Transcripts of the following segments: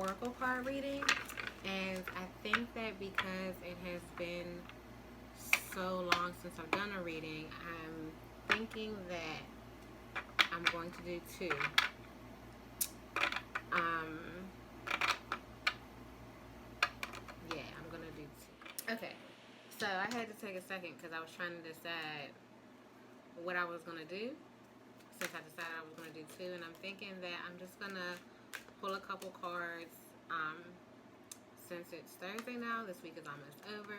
oracle card reading, and I think that because it has been so long since I've done a reading, I'm thinking that I'm going to do two. Um, yeah, I'm gonna do two. Okay, so I had to take a second because I was trying to decide what I was gonna do. Since I decided I was gonna do two, and I'm thinking that I'm just gonna pull a couple cards. Since it's Thursday now, this week is almost over.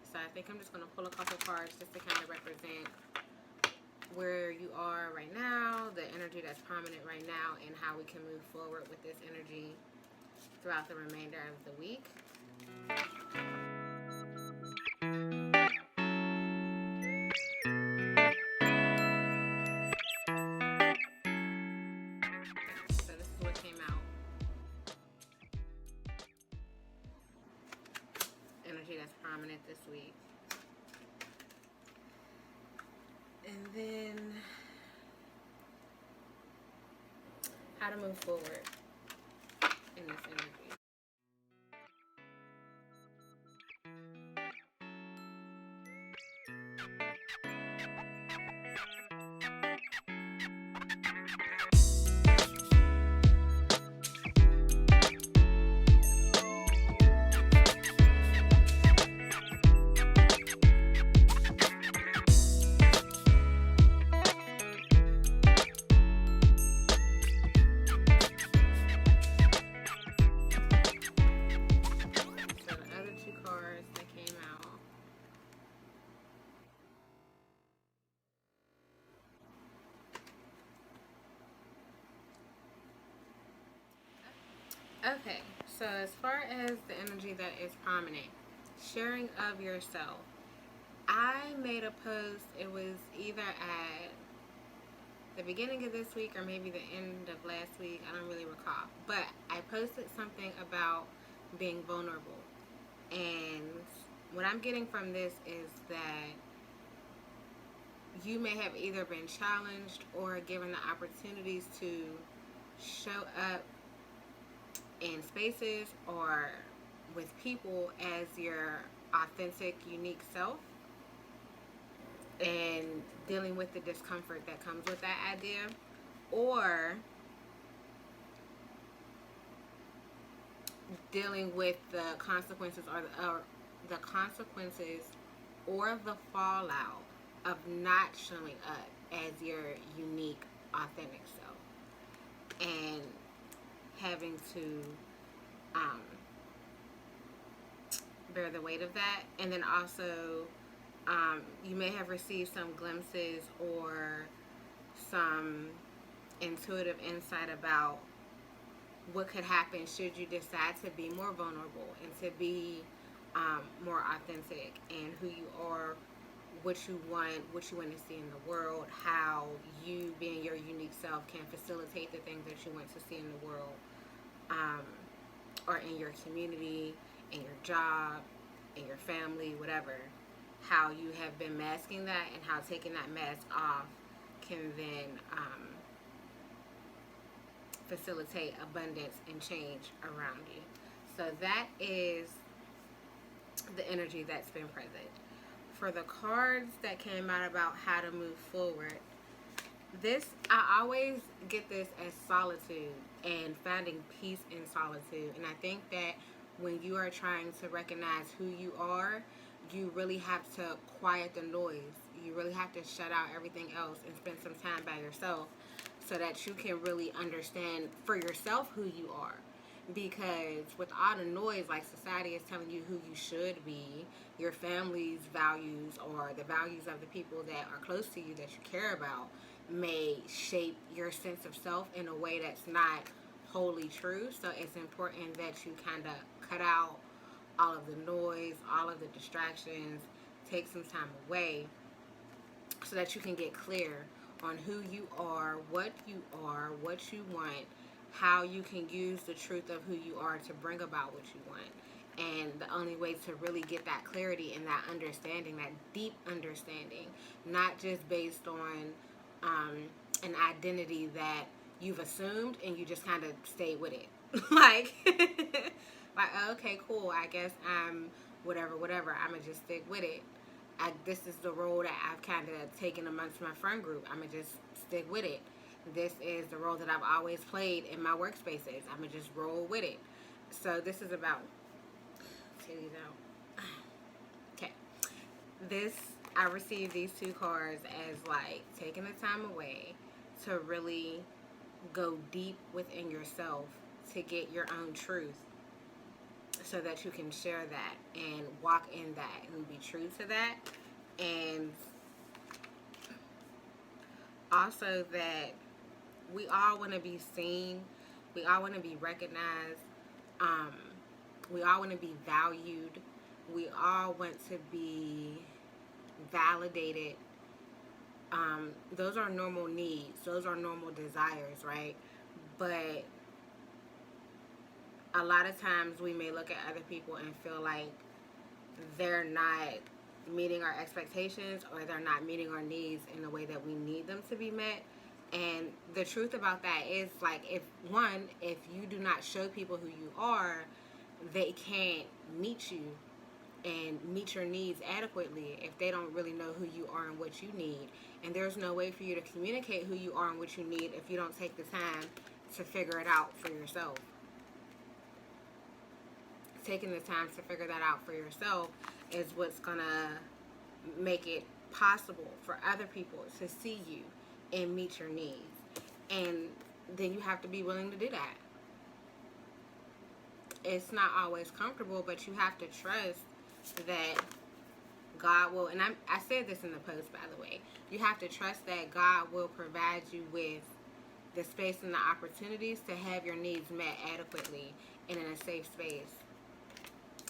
So I think I'm just going to pull a couple cards just to kind of represent where you are right now, the energy that's prominent right now, and how we can move forward with this energy throughout the remainder of the week. So this is what came out. Energy that's prominent this week. And then how to move forward in this energy. Okay, so as far as the energy that is prominent, sharing of yourself. I made a post, it was either at the beginning of this week or maybe the end of last week, I don't really recall. But I posted something about being vulnerable. And what I'm getting from this is that you may have either been challenged or given the opportunities to show up in spaces or with people as your authentic, unique self, and dealing with the discomfort that comes with that idea, or dealing with the consequences or the consequences or the fallout of not showing up as your unique, authentic self, and having to bear the weight of that. And then also you may have received some glimpses or some intuitive insight about what could happen should you decide to be more vulnerable and to be more authentic and who you are, what you want to see in the world, how you being your unique self can facilitate the things that you want to see in the world, or in your community, in your job, in your family, whatever. How you have been masking that and how taking that mask off can then facilitate abundance and change around you. So that is the energy that's been present. For the cards that came out about how to move forward, this, I always get this as solitude and finding peace in solitude. And I think that when you are trying to recognize who you are, you really have to quiet the noise. You really have to shut out everything else and spend some time by yourself so that you can really understand for yourself who you are. Because with all the noise, like society is telling you who you should be, your family's values or the values of the people that are close to you that you care about may shape your sense of self in a way that's not wholly true. So it's important that you kind of cut out all of the noise, all of the distractions, take some time away so that you can get clear on who you are, what you want, how you can use the truth of who you are to bring about what you want. And the only way to really get that clarity and that understanding, that deep understanding, not just based on an identity that you've assumed and you just kind of stay with it. like, like, okay, cool. I guess I'm whatever. I'm gonna just stick with it. This is the role that I've kind of taken amongst my friend group. I'm gonna just stick with it. This is the role that I've always played in my workspaces. I'm gonna just roll with it. So this is about titties out. Okay, this I received these two cards as like taking the time away to really go deep within yourself to get your own truth so that you can share that and walk in that and be true to that, and also that we all want to be seen, we all want to be recognized, um, we all want to be valued, we all want to be validated. Those are normal needs, those are normal desires, right? But a lot of times we may look at other people and feel like they're not meeting our expectations, or they're not meeting our needs in the way that we need them to be met. And the truth about that is, like, if you do not show people who you are, they can't meet you and meet your needs adequately if they don't really know who you are and what you need. And there's no way for you to communicate who you are and what you need if you don't take the time to figure it out for yourself. Taking the time to figure that out for yourself is what's gonna make it possible for other people to see you and meet your needs. And then you have to be willing to do that. It's not always comfortable, but you have to trust that God will, and I said this in the post, by the way, you have to trust that God will provide you with the space and the opportunities to have your needs met adequately and in a safe space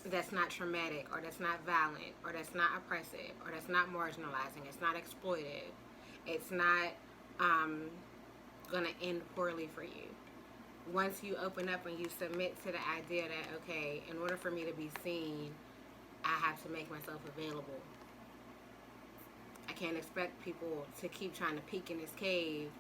that's not traumatic, or that's not violent, or that's not oppressive, or that's not marginalizing, it's not exploitive, it's not going to end poorly for you. Once you open up and you submit to the idea that, okay, in order for me to be seen, I have to make myself available. I can't expect people to keep trying to peek in this cave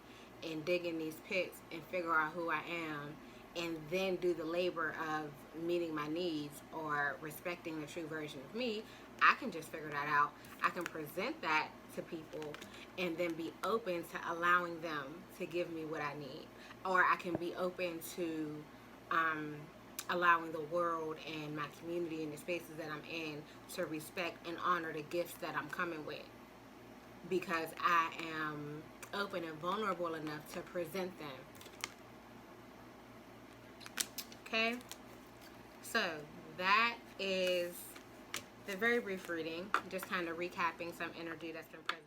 and dig in these pits and figure out who I am, and then do the labor of meeting my needs or respecting the true version of me. I can just figure that out. I can present that to people and then be open to allowing them to give me what I need. Or I can be open to allowing the world and my community and the spaces that I'm in to respect and honor the gifts that I'm coming with, because I am open and vulnerable enough to present them. Okay? So that is the very brief reading, just kind of recapping some energy that's been present.